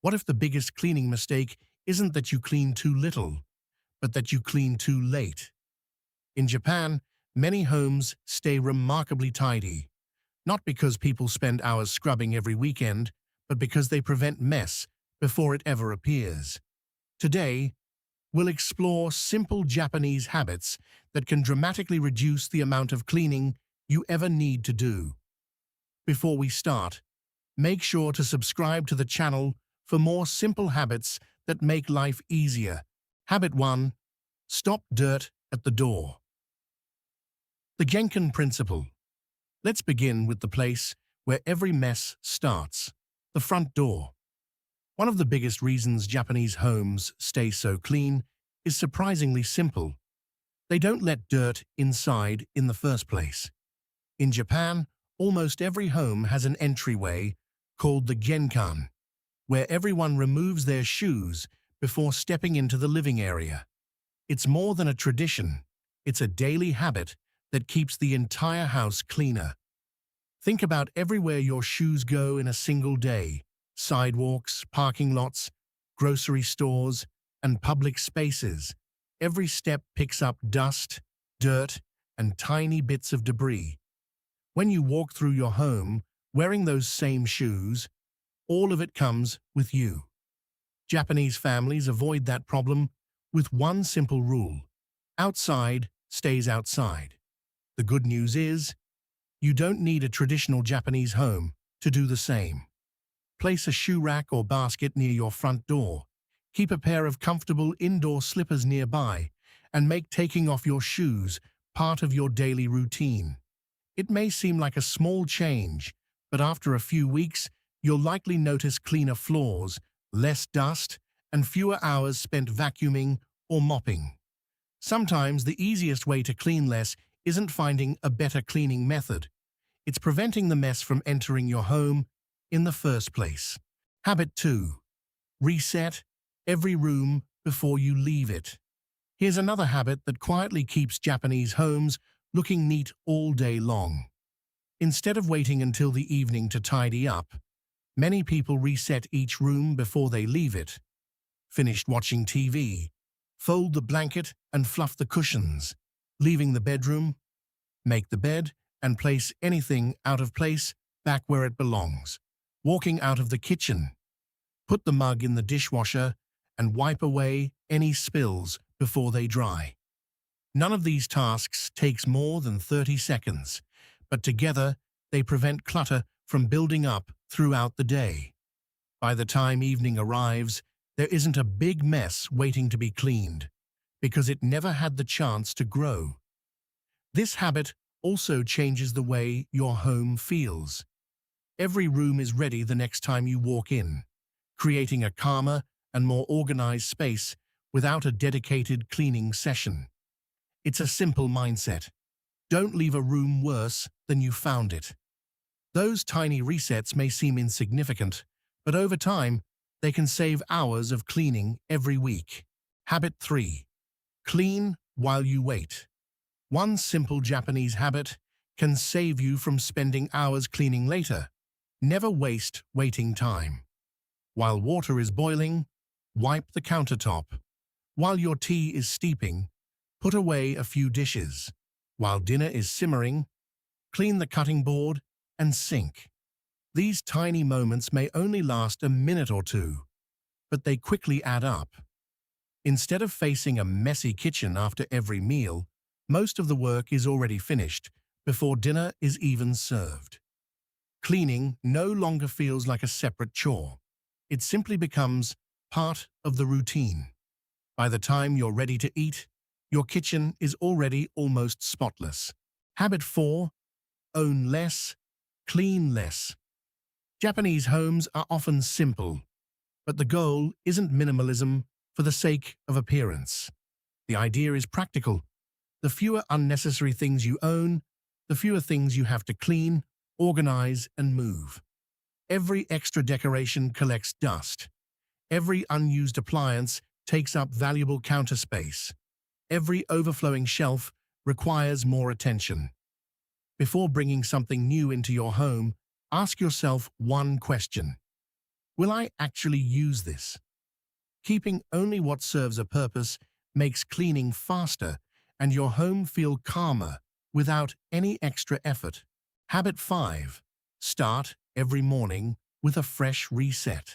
What if the biggest cleaning mistake isn't that you clean too little, but that you clean too late? In Japan, many homes stay remarkably tidy, not because people spend hours scrubbing every weekend, but because they prevent mess before it ever appears. Today, we'll explore simple Japanese habits that can dramatically reduce the amount of cleaning you ever need to do. Before we start, make sure to subscribe to the channel for more simple habits that make life easier. Habit 1. Stop dirt at the door. The Genkan Principle. Let's begin with the place where every mess starts, the front door. One of the biggest reasons Japanese homes stay so clean is surprisingly simple. They don't let dirt inside in the first place. In Japan, almost every home has an entryway called the Genkan, where everyone removes their shoes before stepping into the living area. It's more than a tradition, it's a daily habit that keeps the entire house cleaner. Think about everywhere your shoes go in a single day: sidewalks, parking lots, grocery stores, and public spaces. Every step picks up dust, dirt, and tiny bits of debris. When you walk through your home wearing those same shoes, all of it comes with you. Japanese families avoid that problem with one simple rule: outside stays outside. The good news is, you don't need a traditional Japanese home to do the same. Place a shoe rack or basket near your front door. Keep a pair of comfortable indoor slippers nearby, and make taking off your shoes part of your daily routine. It may seem like a small change, but after a few weeks, you'll likely notice cleaner floors, less dust, and fewer hours spent vacuuming or mopping. Sometimes the easiest way to clean less isn't finding a better cleaning method. It's preventing the mess from entering your home in the first place. Habit 2. Reset every room before you leave it. Here's another habit that quietly keeps Japanese homes looking neat all day long. Instead of waiting until the evening to tidy up, many people reset each room before they leave it. Finished watching TV, fold the blanket and fluff the cushions. Leaving the bedroom, make the bed and place anything out of place back where it belongs. Walking out of the kitchen, put the mug in the dishwasher and wipe away any spills before they dry. None of these tasks takes more than 30 seconds, but together they prevent clutter from building up throughout the day. By the time evening arrives, there isn't a big mess waiting to be cleaned, because it never had the chance to grow. This habit also changes the way your home feels. Every room is ready the next time you walk in, creating a calmer and more organized space without a dedicated cleaning session. It's a simple mindset. Don't leave a room worse than you found it. Those tiny resets may seem insignificant, but over time, they can save hours of cleaning every week. Habit 3. Clean while you wait. One simple Japanese habit can save you from spending hours cleaning later. Never waste waiting time. While water is boiling, wipe the countertop. While your tea is steeping, put away a few dishes. While dinner is simmering, clean the cutting board and sink. These tiny moments may only last a minute or two, but they quickly add up. Instead of facing a messy kitchen after every meal, most of the work is already finished before dinner is even served. Cleaning no longer feels like a separate chore. It simply becomes part of the routine. By the time you're ready to eat, your kitchen is already almost spotless. Habit 4. Own less, clean less. Japanese homes are often simple, but the goal isn't minimalism for the sake of appearance. The idea is practical. The fewer unnecessary things you own, the fewer things you have to clean, organize, and move. Every extra decoration collects dust. Every unused appliance takes up valuable counter space. Every overflowing shelf requires more attention. Before bringing something new into your home, ask yourself one question. Will I actually use this? Keeping only what serves a purpose makes cleaning faster and your home feel calmer without any extra effort. Habit 5. Start every morning with a fresh reset.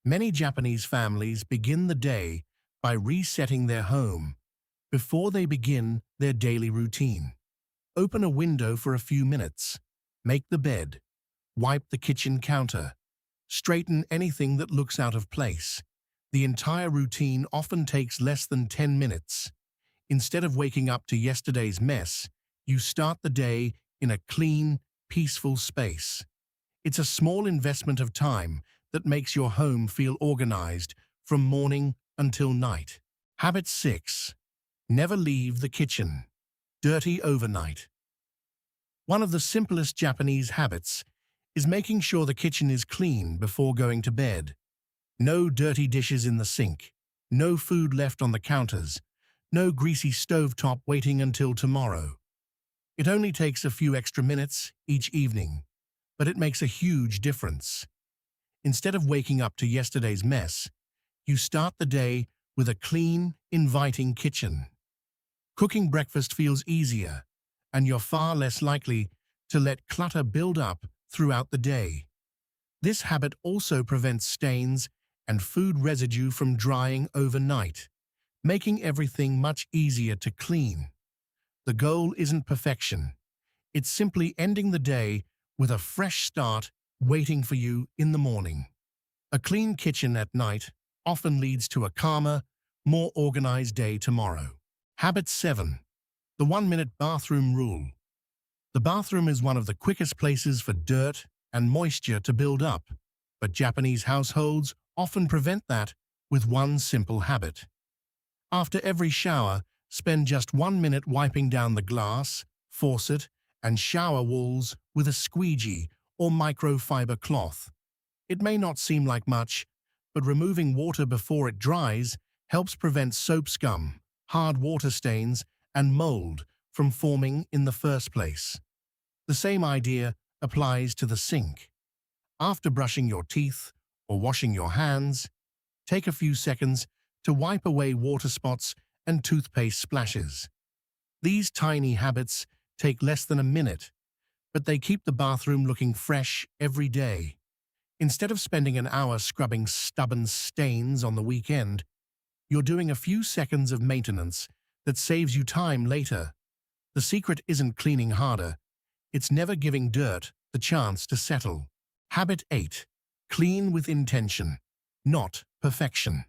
Many Japanese families begin the day by resetting their home before they begin their daily routine. Open a window for a few minutes, make the bed, wipe the kitchen counter, straighten anything that looks out of place. The entire routine often takes less than 10 minutes. Instead of waking up to yesterday's mess, you start the day in a clean, peaceful space. It's a small investment of time that makes your home feel organized from morning until night. Habit 6. Never leave the kitchen dirty overnight. One of the simplest Japanese habits is making sure the kitchen is clean before going to bed. No dirty dishes in the sink, no food left on the counters, no greasy stovetop waiting until tomorrow. It only takes a few extra minutes each evening, but it makes a huge difference. Instead of waking up to yesterday's mess, you start the day with a clean, inviting kitchen. Cooking breakfast feels easier, and you're far less likely to let clutter build up throughout the day. This habit also prevents stains and food residue from drying overnight, making everything much easier to clean. The goal isn't perfection. It's simply ending the day with a fresh start waiting for you in the morning. A clean kitchen at night often leads to a calmer, more organized day tomorrow. Habit 7. The 1-minute bathroom rule. The bathroom is one of the quickest places for dirt and moisture to build up, but Japanese households often prevent that with one simple habit. After every shower, spend just 1 minute wiping down the glass, faucet, and shower walls with a squeegee or microfiber cloth. It may not seem like much, but removing water before it dries helps prevent soap scum, hard water stains, and mold from forming in the first place. The same idea applies to the sink. After brushing your teeth or washing your hands, take a few seconds to wipe away water spots and toothpaste splashes. These tiny habits take less than a minute, but they keep the bathroom looking fresh every day. Instead of spending an hour scrubbing stubborn stains on the weekend, you're doing a few seconds of maintenance that saves you time later. The secret isn't cleaning harder, it's never giving dirt the chance to settle. Habit 8. Clean with intention, not perfection.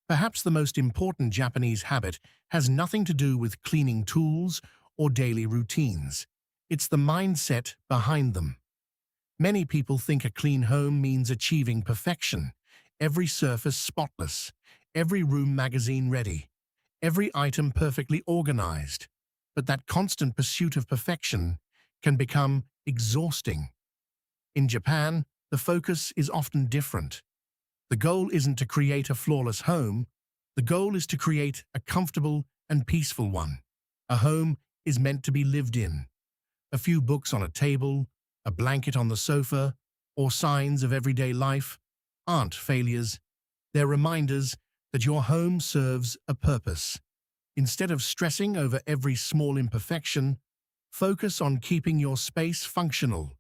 Perhaps the most important Japanese habit has nothing to do with cleaning tools or daily routines. It's the mindset behind them. Many people think a clean home means achieving perfection, every surface spotless, every room magazine ready, every item perfectly organized. But that constant pursuit of perfection can become exhausting. In Japan, the focus is often different. The goal isn't to create a flawless home. The goal is to create a comfortable and peaceful one. A home is meant to be lived in. A few books on a table, a blanket on the sofa, or signs of everyday life aren't failures. They're reminders that your home serves a purpose. Instead of stressing over every small imperfection, focus on keeping your space functional,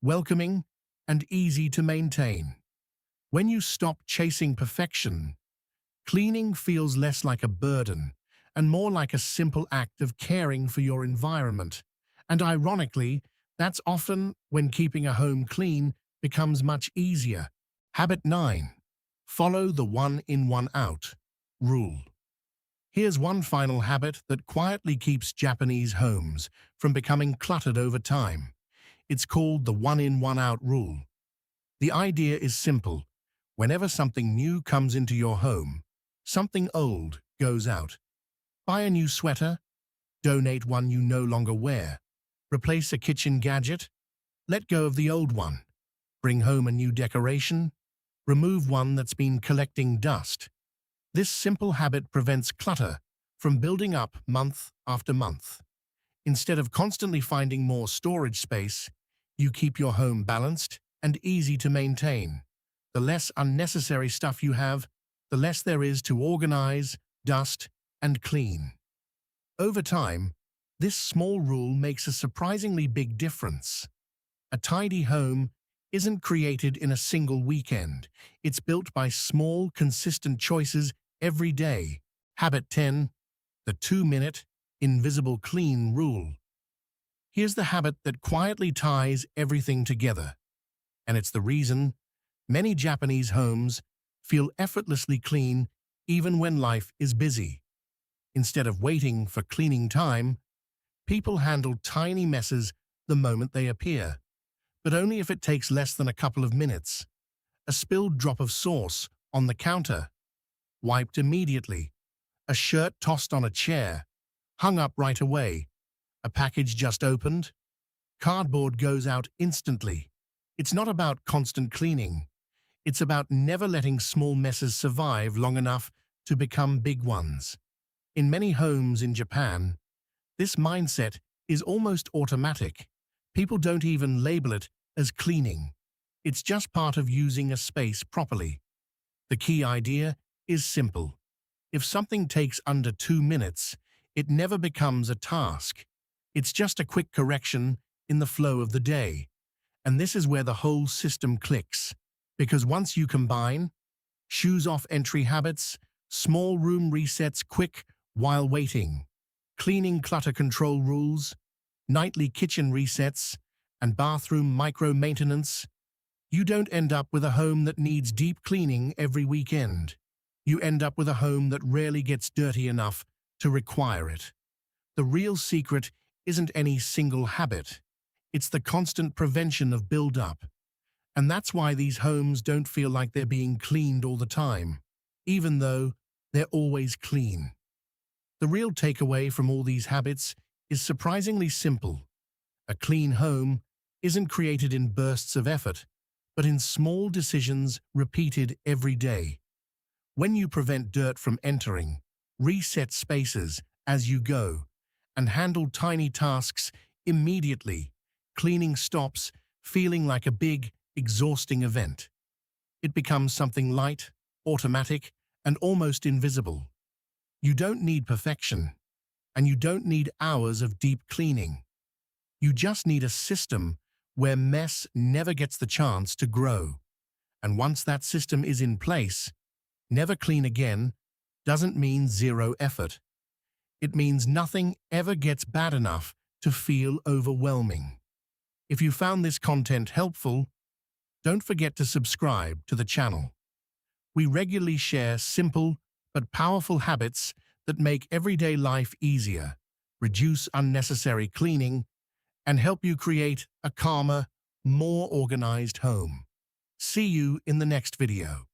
welcoming, and easy to maintain. When you stop chasing perfection, cleaning feels less like a burden and more like a simple act of caring for your environment. And ironically, that's often when keeping a home clean becomes much easier. Habit 9. Follow the 1 in 1 out rule. Here's one final habit that quietly keeps Japanese homes from becoming cluttered over time. It's called the 1 in 1 out rule. The idea is simple. Whenever something new comes into your home, something old goes out. Buy a new sweater, donate one you no longer wear, replace a kitchen gadget, let go of the old one, bring home a new decoration, remove one that's been collecting dust. This simple habit prevents clutter from building up month after month. Instead of constantly finding more storage space, you keep your home balanced and easy to maintain. The less unnecessary stuff you have, the less there is to organize, dust, and clean. Over time, this small rule makes a surprisingly big difference. A tidy home isn't created in a single weekend. It's built by small, consistent choices every day. Habit 10, the 2-minute, invisible clean rule. Here's the habit that quietly ties everything together. And it's the reason many Japanese homes feel effortlessly clean even when life is busy. Instead of waiting for cleaning time, people handle tiny messes the moment they appear, but only if it takes less than a couple of minutes. A spilled drop of sauce on the counter, wiped immediately. A shirt tossed on a chair, hung up right away. A package just opened, cardboard goes out instantly. It's not about constant cleaning. It's about never letting small messes survive long enough to become big ones. In many homes in Japan, this mindset is almost automatic. People don't even label it as cleaning. It's just part of using a space properly. The key idea is simple. If something takes under 2 minutes, it never becomes a task. It's just a quick correction in the flow of the day. And this is where the whole system clicks. Because once you combine shoes off entry habits, small room resets quick while waiting, cleaning clutter control rules, nightly kitchen resets, and bathroom micro-maintenance, you don't end up with a home that needs deep cleaning every weekend. You end up with a home that rarely gets dirty enough to require it. The real secret isn't any single habit. It's the constant prevention of build-up. And that's why these homes don't feel like they're being cleaned all the time, even though they're always clean. The real takeaway from all these habits is surprisingly simple. A clean home isn't created in bursts of effort, but in small decisions repeated every day. When you prevent dirt from entering, reset spaces as you go, and handle tiny tasks immediately, cleaning stops feeling like a big, exhausting event. It becomes something light, automatic, and almost invisible. You don't need perfection, and you don't need hours of deep cleaning. You just need a system where mess never gets the chance to grow. And once that system is in place, never clean again doesn't mean zero effort. It means nothing ever gets bad enough to feel overwhelming. If you found this content helpful, don't forget to subscribe to the channel. We regularly share simple but powerful habits that make everyday life easier, reduce unnecessary cleaning, and help you create a calmer, more organized home. See you in the next video.